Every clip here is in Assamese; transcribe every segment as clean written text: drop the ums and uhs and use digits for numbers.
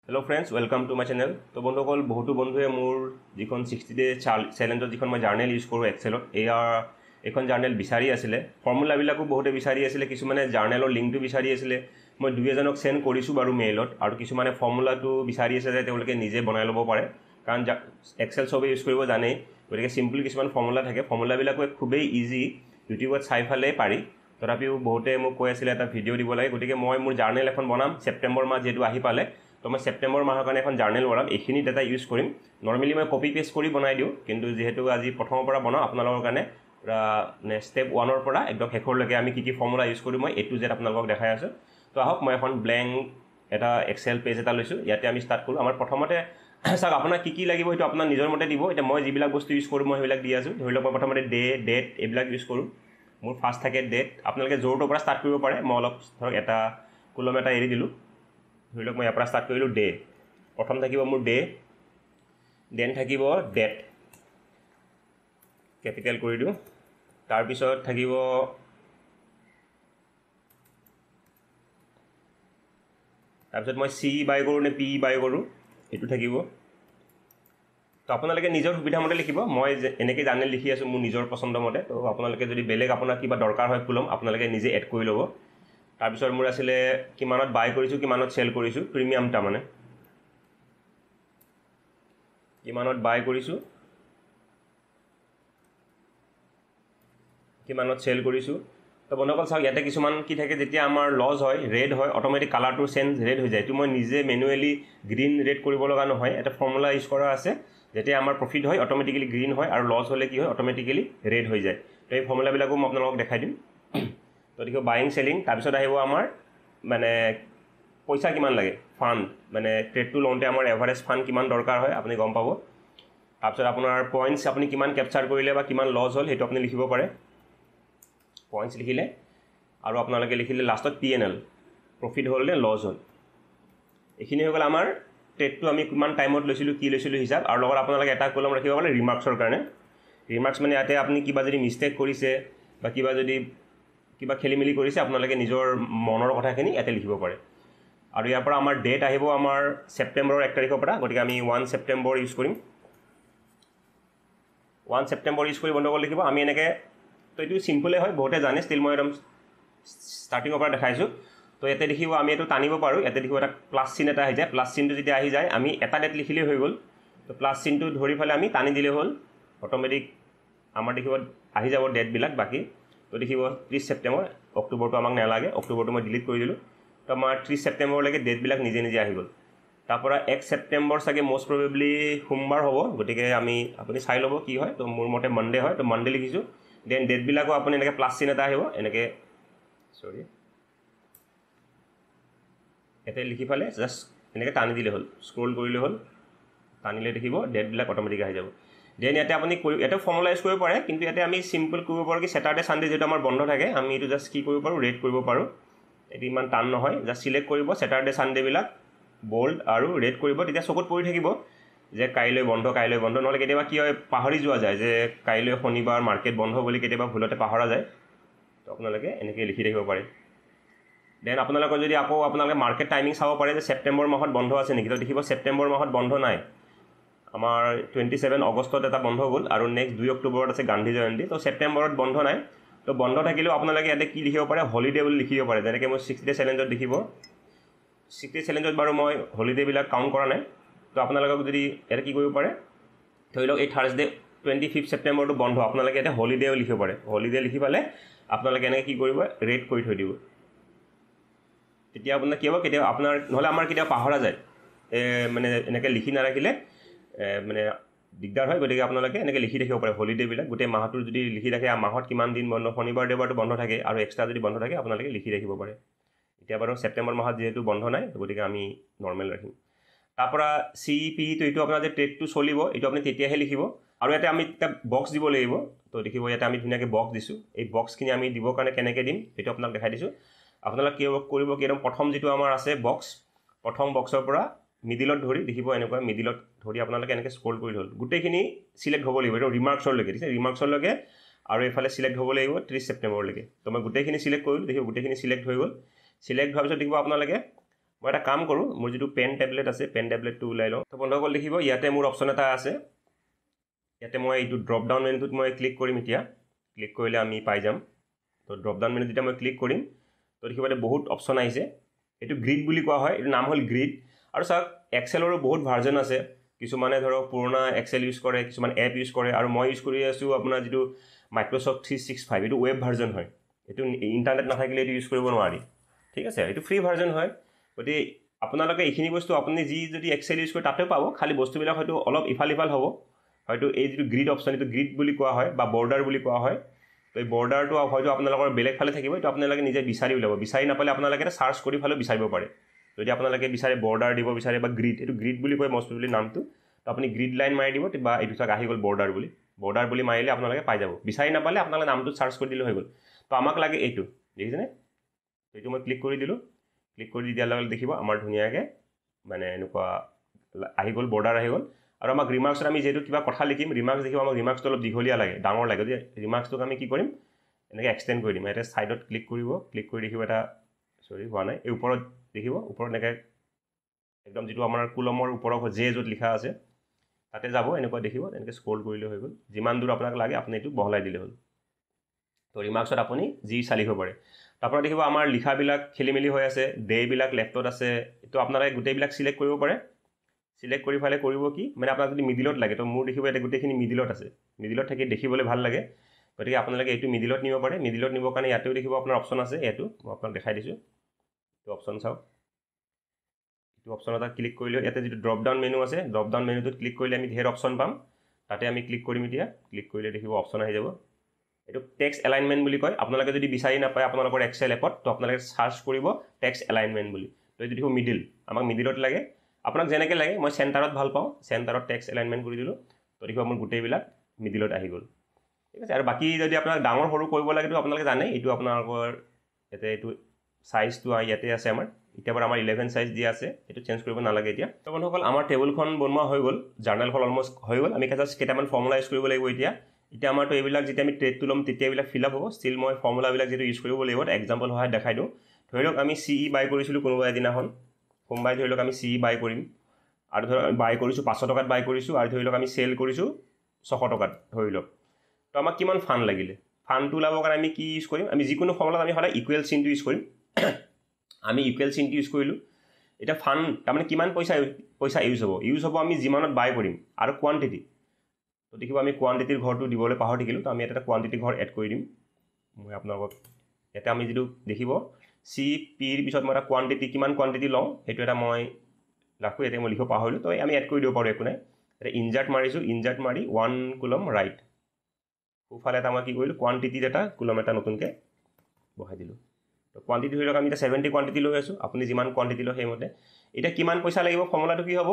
Hello friends, welcome to my channel. তো বন্ধুসকল বহুতো বন্ধুৱে মোৰ যিখন 60 ডে চেলেঞ্জত যিখন মই জাৰ্নেল ইউজ কৰোঁ এক্সেলত এইখন জাৰ্নেল বিচাৰি আছিলে ফৰ্মুলাবিলাকো বহুতে বিচাৰি আছিলে কিছুমানে জাৰ্নেলৰ লিংকটো বিচাৰি আছিলে মই দুই এজনক সেন্ড কৰিছোঁ বাৰু মেইলত আৰু কিছুমানে ফৰ্মুলাটো বিচাৰি আছে যে তেওঁলোকে নিজে বনাই ল'ব পাৰে কাৰণ এক্সেল সবে ইউজ কৰিব জানেই গতিকে সিম্পল কিছুমান ফৰ্মুলা থাকে ফৰ্মুলাবিলাকো খুবেই ইজি ইউটিউবত চাই ফালে পাৰি তথাপিও বহুতে মোক কৈ আছিলে এটা ভিডিঅ' দিব লাগে গতিকে মই মোৰ জাৰ্নেল এখন বনাম ছেপ্টেম্বৰ মাহ যেহেতু আহি পালে তো মই ছেপ্টেম্বৰ মাহৰ কাৰণে এখন জাৰ্নেল বনাম এইখিনি ডাটা ইউজ কৰিম নৰ্মেলি মই কপি পেষ্ট কৰি বনাই দিওঁ কিন্তু যেহেতু আজি প্ৰথমৰ পৰা বনাওঁ আপোনালোকৰ কাৰণে পুৰা ষ্টেপ 1ৰ পৰা একদম শেষৰলৈকে আমি কি ফৰ্মুলা ইউজ কৰোঁ মই A to Z আপোনালোকক দেখাই আছোঁ তো আহক মই এখন ব্লেংক এটা এক্সেল পেজ এটা লৈছোঁ ইয়াতে আমি ষ্টাৰ্ট কৰোঁ আমাৰ প্ৰথমতে চাওক আপোনাৰ কি লাগিব সেইটো আপোনাৰ নিজৰ মতে দিব এতিয়া মই যিবিলাক বস্তু ইউজ কৰোঁ মই সেইবিলাক দি আছোঁ ধৰি লওক মই প্ৰথমতে ডেট এইবিলাক ইউজ কৰোঁ মোৰ ফাৰ্ষ্ট থাকে ডেট আপোনালোকে জ'ৰটোৰ পৰা ষ্টাৰ্ট কৰিব পাৰে মই অলপ ধৰক এটা কলম এটা এৰি দিলোঁ ধৰি লওক মই ইয়াৰ পৰা ষ্টাৰ্ট কৰিলোঁ ডে প্ৰথম থাকিব মোৰ ডে দেন থাকিব ডেট কেপিটেল কৰি দিওঁ তাৰপিছত থাকিব মই চি বাই কৰোঁ নে পি বাই কৰোঁ এইটো থাকিব তো আপোনালোকে নিজৰ সুবিধা মতে লিখিব মই এনেকৈ জাৰ্নেল লিখি আছোঁ মোৰ নিজৰ পচন্দ মতে তো আপোনালোকে যদি বেলেগ আপোনাৰ কিবা দৰকাৰ হয় কলম আপোনালোকে নিজে এড কৰি ল'ব তাৰপিছত মোৰ আছিলে কিমানত বাই কৰিছোঁ কিমানত চেল কৰিছোঁ প্ৰিমিয়াম তাৰমানে কিমানত বাই কৰিছোঁ কিমানত চেল কৰিছোঁ তো বন্ধুসকল চাওক ইয়াতে কিছুমান কি থাকে যেতিয়া আমাৰ লছ হয় ৰেড হয় অট'মেটিক কালাৰটো চেঞ্জ ৰেড হৈ যায় এইটো মই নিজে মেনুৱেলি গ্ৰীণ ৰেড কৰিব লগা নহয় এটা ফৰ্মুলা ইউজ কৰা আছে যেতিয়া আমাৰ প্ৰফিট হয় অট'মেটিকেলি গ্ৰীণ হয় আৰু লছ হ'লে কি হয় অট'মেটিকেলি ৰেড হৈ যায় তো এই ফৰ্মুলাবিলাকো মই আপোনালোকক দেখাই দিম তো দেখিব বাইং চেলিং তাৰপিছত আহিব আমাৰ মানে পইচা কিমান লাগে ফাণ্ড মানে ট্ৰেডটো লওঁতে আমাৰ এভাৰেজ ফাণ্ড কিমান দৰকাৰ হয় আপুনি গম পাব তাৰপিছত আপোনাৰ পইণ্টছ আপুনি কিমান কেপচাৰ কৰিলে বা কিমান লছ হ'ল সেইটো আপুনি লিখিব পাৰে পইণ্টছ লিখিলে আৰু আপোনালোকে লিখিলে লাষ্টত P&L প্ৰফিট হ'ল নে লছ হ'ল এইখিনি হৈ গ'ল আমাৰ ট্ৰেডটো আমি কিমান টাইমত লৈছিলোঁ কি লৈছিলোঁ হিচাপ আৰু লগত আপোনালোকে এটা কলম ৰাখিব পাৰে ৰিমাৰ্কছৰ কাৰণে ৰিমাৰ্কছ মানে ইয়াতে আপুনি কিবা যদি মিষ্টেক কৰিছে বা কিবা খেলি মেলি কৰিছে আপোনালোকে নিজৰ মনৰ কথাখিনি ইয়াতে লিখিব পাৰে আৰু ইয়াৰ পৰা আমাৰ ডেট আহিব আমাৰ ছেপ্টেম্বৰৰ 1 তাৰিখৰ পৰা গতিকে আমি 1 ছেপ্টেম্বৰ ইউজ কৰিম 1 ছেপ্টেম্বৰ ইউজ কৰি বন্ধ কৰি লিখিব আমি এনেকৈ তো এইটো চিম্পলে হয় বহুতে জানে ষ্টিল মই একদম ষ্টাৰ্টিঙৰ পৰা দেখাইছোঁ তো ইয়াতে দেখিব আমি এইটো টানিব পাৰোঁ ইয়াতে দেখিব এটা প্লাছ চিন এটা আহি যায় প্লাছ চিনটো যেতিয়া আহি যায় আমি এটা ডেট লিখিলেই হৈ গ'ল তো প্লাছ চিনটো ধৰি পেলাই আমি টানি দিলেই হ'ল অট'মেটিক আমাৰ দেখিব আহি যাব ডেটবিলাক বাকী তো দেখিব 30 ছেপ্টেম্বৰ অক্টোবৰটো আমাক নালাগে অক্টোবৰটো মই ডিলিট কৰি দিলোঁ তো আমাৰ 30 ছেপ্টেম্বৰলৈকে ডেটবিলাক নিজে নিজে আহি গ'ল তাৰপৰা 1 ছেপ্টেম্বৰ চাগে মষ্ট প্ৰবেবলি সোমবাৰ হ'ব গতিকে আপুনি চাই ল'ব কি হয় তো মোৰ মতে মনডে হয় তো মনডে লিখিছোঁ দেন ডেটবিলাকো আপুনি এনেকৈ প্লাছ চিন এটা আহিব এনেকৈ ইয়াতে লিখি পালে জাষ্ট এনেকৈ টানি দিলে হ'ল স্ক্ৰল কৰিলে হ'ল টানিলে দেখিব ডেটবিলাক অট'মেটিক আহি যাব দেন ইয়াতে আপুনি ইয়াতে ফৰ্মুলা ইউজ কৰিব পাৰে কিন্তু ইয়াতে আমি চিম্পল কৰিব পাৰোঁ কি ছেটাৰডে ছানডে যিহেতু আমাৰ বন্ধ থাকে আমি এইটো জাষ্ট কি কৰিব পাৰোঁ ৰেড কৰিব পাৰোঁ এইটো ইমান টান নহয় জাষ্ট চিলেক্ট কৰিব ছেটাৰডে ছানডেবিলাক বল্ড আৰু ৰেড কৰিব তেতিয়া চকুত পৰি থাকিব যে কাইলৈ বন্ধ নহ'লে কেতিয়াবা কি হয় পাহৰি যোৱা যায় যে কাইলৈ শনিবাৰ মাৰ্কেট বন্ধ বুলি কেতিয়াবা ভুলতে পাহৰা যায় তো আপোনালোকে এনেকৈ লিখি থাকিব পাৰে দেন আপোনালোকৰ যদি আকৌ আপোনালোকে মাৰ্কেট টাইমিং চাব পাৰে যে ছেপ্টেম্বৰ মাহত বন্ধ আছে নেকি তো দেখিব ছেপ্টেম্বৰ মাহত বন্ধ নাই আমাৰ 27 অগষ্টত এটা বন্ধ গ'ল আৰু নেক্সট 2 অক্টোবৰত আছে গান্ধী জয়ন্তী তো ছেপ্টেম্বৰত বন্ধ নাই তো বন্ধ থাকিলেও আপোনালোকে ইয়াতে কি লিখিব পাৰে হলিডে বুলি লিখিব পাৰে যেনেকৈ মই 60 ডে চেলেঞ্জত দেখিব 60 চেলেঞ্জত বাৰু মই হলিডেবিলাক কাউণ্ট কৰা নাই তো আপোনালোকক যদি ইয়াতে কি কৰিব পাৰে ধৰি লওক এই থাৰ্ছডে 25 ছেপ্টেম্বৰটো বন্ধ আপোনালোকে ইয়াতে হলিডেও লিখিব পাৰে হলিডে লিখি পালে আপোনালোকে এনেকৈ কি কৰিব ৰেড কৰি থৈ দিব তেতিয়া আপোনাৰ কি হ'ব কেতিয়াবা আপোনাৰ নহ'লে আমাৰ কেতিয়াবা পাহৰা যায় মানে এনেকৈ লিখি নাৰাখিলে মানে দিগদাৰ হয় গতিকে আপোনালোকে এনেকৈ লিখি ৰাখিব পাৰে হলিডেবিলাক গোটেই মাহটোৰ যদি লিখি ৰাখে মাহত কিমান দিন বন্ধ শনিবাৰ দেওবাৰটো বন্ধ থাকে আৰু এক্সট্ৰা যদি বন্ধ থাকে আপোনালোকে লিখি ৰাখিব পাৰে এতিয়া বাৰু ছেপ্টেম্বৰ মাহত যিহেতু বন্ধ নাই গতিকে আমি নৰ্মেল ৰাখিম তাৰপৰা CP তো এইটো আপোনাৰ যে ট্ৰেডটো চলিব এইটো আপুনি তেতিয়াহে লিখিব আৰু ইয়াতে আমি এটা বক্স দিব লাগিব তো দেখিব ইয়াতে আমি ধুনীয়াকৈ বক্স দিছোঁ এই বক্সখিনি আমি দিবৰ কাৰণে কেনেকৈ দিম সেইটো আপোনাক দেখাই দিছোঁ আপোনালোকে কি কৰিব কি একদম প্ৰথম যিটো আমাৰ আছে বক্স প্ৰথম বক্সৰ পৰা মিডিলত ধৰি দেখিব এনেকুৱা মিডিলত ধৰি আপোনালোকে এনেকৈ স্ক্ৰল কৰি হ'ল গোটেইখিনি চিলেক্ট হ'ব লাগিব এইটো ৰিমাৰ্কছৰলৈকে ঠিক আছে ৰিমাৰ্কছৰলৈকে আৰু এইফালে চিলেক্ট হ'ব লাগিব 30 ছেপ্টেম্বৰলৈকে তো মই গোটেইখিনি চিলেক্ট কৰিলোঁ দেখিব গোটেইখিনি চিলেক্ট হৈ গ'ল চিলেক্ট হোৱাৰ পিছত দেখিব আপোনালোকে মই এটা কাম কৰোঁ, মোৰ যিটো পেন টেবলেট আছে পেন টেবলেটটো ওলাই লওঁ। তো বন্ধুসকল দেখিব ইয়াতে মোৰ অপশ্যন এটা আছে, ইয়াতে মই এইটো ড্ৰপ ডাউন মেনুটোত মই ক্লিক কৰিম। এতিয়া ক্লিক কৰিলে আমি পাই যাম। তো ড্ৰপ ডাউন মেনুত যেতিয়া মই ক্লিক কৰিম তো দেখিব ইয়াতে বহুত অপশ্যন আহিছে। এইটো গ্ৰিড বুলি কোৱা হয়, এইটো নাম হ'ল গ্ৰিড। আৰু চাওক এক্সেলৰো বহুত ভাৰ্জন আছে, কিছুমানে ধৰক পুৰণা এক্সেল ইউজ কৰে, কিছুমান এপ ইউজ কৰে, আৰু মই ইউজ কৰি আছোঁ আপোনাৰ যিটো মাইক্ৰ'ছফ্ট 365, এইটো ৱেব ভাৰ্জন হয়, এইটো ইণ্টাৰনেট নাথাকিলে এইটো ইউজ কৰিব নোৱাৰি, ঠিক আছে। এইটো ফ্ৰী ভাৰ্জন হয়। গতিকে আপোনালোকে এইখিনি বস্তু আপুনি যদি এক্সেল ইউজ কৰে তাতেও পাব, খালি বস্তুবিলাক হয়তো অলপ ইফাল সিফাল হ'ব। হয়তো এই যিটো গ্ৰিড অপশ্যন এইটো গ্ৰিড বুলি কোৱা হয় বা বৰ্ডাৰ বুলি কোৱা হয়। তো এই বৰ্ডাৰটো হয়তো আপোনালোকৰ বেলেগ ফালে থাকিব, এইটো আপোনালোকে নিজে বিচাৰি উলিয়াব। বিচাৰি নাপালে আপোনালোকে এটা চাৰ্চ কৰি ফালেও বিচাৰিব পাৰে। যদি আপোনালোকে বিচাৰে বৰ্ডাৰ দিব বিচাৰে বা গ্ৰিড, এইটো গ্ৰিড বুলি কয় মষ্ট প্ৰবেবলি নামটো। তো আপুনি গ্ৰিড লাইন মাৰি দিব বা এইটো চাওক আহি গ'ল বৰ্ডাৰ বুলি মাৰিলে আপোনালোকে পাই যাব। বিচাৰি নাপালে আপোনালোকে নামটো চাৰ্চ কৰি দিলে হৈ গ'ল। তো আমাক লাগে এইটো, দেখিছেনে? এইটো মই ক্লিক কৰি দিলোঁ। ক্লিক কৰি দিয়াৰ লগে লগে দেখিব আমাৰ ধুনীয়াকৈ মানে এনেকুৱা আহি গ'ল, বৰ্ডাৰ আহি গ'ল। আৰু আমাক ৰিমাৰ্কছত আমি যিহেতু কিবা কথা লিখিম, ৰিমাৰ্কছ দেখিব আমাক ৰিমাৰ্কছটো অলপ দীঘলীয়া লাগে, ডাঙৰ লাগে। গতিকে ৰিমাৰ্কছটোক আমি কি কৰিম, এনেকৈ এক্সটেণ্ড কৰি দিম। ইয়াতে ছাইডত ক্লিক কৰিব, ক্লিক কৰি দেখিব এটা হোৱা নাই, এই ওপৰত দেখিব, ওপৰত এনেকৈ একদম যিটো আমাৰ কুলমৰ ওপৰত জে য'ত লিখা আছে তাতে যাব, এনেকুৱা দেখিব। এনেকৈ স্ক্ৰল কৰিলে হৈ গ'ল। যিমান দূৰ আপোনাক লাগে আপুনি এইটো বহলাই দিলে হ'ল। তো ৰিমাৰ্কছত আপুনি যি চালিব পাৰে। তাৰপৰা দেখিব আমাৰ লিখাবিলাক খেলি মেলি হৈ আছে, ডে'বিলাক লেফ্টত আছে। এইটো আপোনালোকে গোটেইবিলাক চিলেক্ট কৰিব পাৰে। চিলেক্ট কৰি ফালে কৰিব কি, মানে আপোনাক যদি মিডিলত লাগে, তো মোৰ দেখিব ইয়াতে গোটেইখিনি মিডিলত আছে। মিডিলত থাকি দেখিবলৈ ভাল লাগে, গতিকে আপোনালোকে এইটো মিডিলত নিব পাৰে। মিডিলত নিবৰ কাৰণে ইয়াতেও দেখিব আপোনাৰ অপশ্যন আছে, এইটো মই আপোনাক দেখাই দিছোঁ। এইটো অপশ্যন চাওক, এইটো অপশ্যন এটা ক্লিক কৰিলে ইয়াতে যিটো ড্ৰপ ডাউন মেনু আছে, ড্ৰপ ডাউন মেনুটোত ক্লিক কৰিলে আমি ধেৰ অপশ্যন পাম। তাতে আমি ক্লিক কৰিম। এতিয়া ক্লিক কৰিলে দেখিব অপশ্যন আহি যাব। এইটো টেক্সট এলাইনমেণ্ট বুলি কয়। আপোনালোকে যদি বিচাৰি নাপায় আপোনালোকৰ এক্সেল এপত, তো আপোনালোকে চাৰ্চ কৰিব টেক্সট এলাইনমেণ্ট বুলি। তো এইটো দেখিব মিডিল, আমাক মিডিলত লাগে। আপোনাক যেনেকৈ লাগে, মই চেণ্টাৰত ভাল পাওঁ, চেণ্টাৰত টেক্সট এলাইনমেণ্ট কৰি দিলোঁ। তো দেখিব মোৰ গোটেইবিলাক মিডিলত আহি গ'ল, ঠিক আছে। আৰু বাকী যদি আপোনাক ডাঙৰ সৰু কৰিব লাগে, তো আপোনালোকে জানে এইটো আপোনালোকৰ ইয়াতে এইটো চাইজটো ইয়াতে আছে আমাৰ। এতিয়া বাৰু আমাৰ 11 চাইজ দিয়া আছে, এইটো চেঞ্জ কৰিব নালাগে এতিয়া। তো বন্ধুসকল আমাৰ টেবুলখন বনোৱা হৈ গ'ল, জাৰ্নেলখন অলমষ্ট হৈ গ'ল। আমি জাষ্ট কেইটামান ফৰ্মুলা ইউজ কৰিব লাগিব এতিয়া। আমাৰতো এইবিলাক যেতিয়া আমি ট্ৰেডটো ল'ম তেতিয়া এইবিলাক ফিল আপ হ'ব। ষ্টিল মই ফৰ্মুলাবিলাক যিটো ইউজ কৰিব লাগিব এক্সাম্পল সহায়ত দেখাই দিওঁ। ধৰি লওক আমি CE বাই কৰিছিলোঁ কোনোবা এদিনাখন, সোমবাৰে ধৰি লওক আমি CE বাই কৰিম, আৰু ধৰক বাই কৰিছোঁ 500 টকাত বাই কৰিছোঁ, আৰু ধৰি লওক আমি চেল কৰিছোঁ 600 টকাত ধৰি লওক। তো আমাক কিমান ফাণ্ড লাগিলে, ফাণ্ডটো ওলাবৰ কাৰণে আমি কি ইউজ কৰিম, আমি যিকোনো ফৰ্মুলাত আমি সদায় ইকুৱেল চিনটো ইউজ কৰিম। আমি ইকুৱেল চিনটো ইউজ কৰিলোঁ। এতিয়া ফাণ্ড তাৰমানে কিমান পইচা ইউজ হ'ব আমি যিমানত বাই কৰিম, আৰু কোৱান্টিটি। তো দেখিব আমি কোৱান্টিটিৰ ঘৰটো দিবলৈ পাহৰি থাকিলোঁ। তো আমি এটা কোৱান্টিটি ঘৰ এড কৰি দিম। মই আপোনালোকক ইয়াতে আমি যিটো দেখিব CPৰ পিছত মই এটা কোৱান্টিটি, কিমান কোৱান্টিটি লওঁ সেইটো এটা মই ৰাখোঁ। ইয়াতে মই লিখিব পাহৰিলোঁ, তো আমি এড কৰি দিব পাৰোঁ, একো নাই। এতিয়া ইনজাৰ্ট মাৰিছোঁ, ইনজাৰ্ট মাৰি 1 কুলম ৰাইট, সোঁফালে এটা মই কি কৰিলোঁ কোৱান্টিটিত এটা কুলম এটা নতুনকৈ বহাই দিলোঁ। তো কোৱান্টিটি ধৰি লওক আমি এতিয়া 70 কোৱান্টিটি লৈ আছোঁ, আপুনি যিমান কোৱান্টিটি লয় সেইমতে। এতিয়া কিমান পইচা লাগিব, ফৰ্মুলাটো কি হ'ব,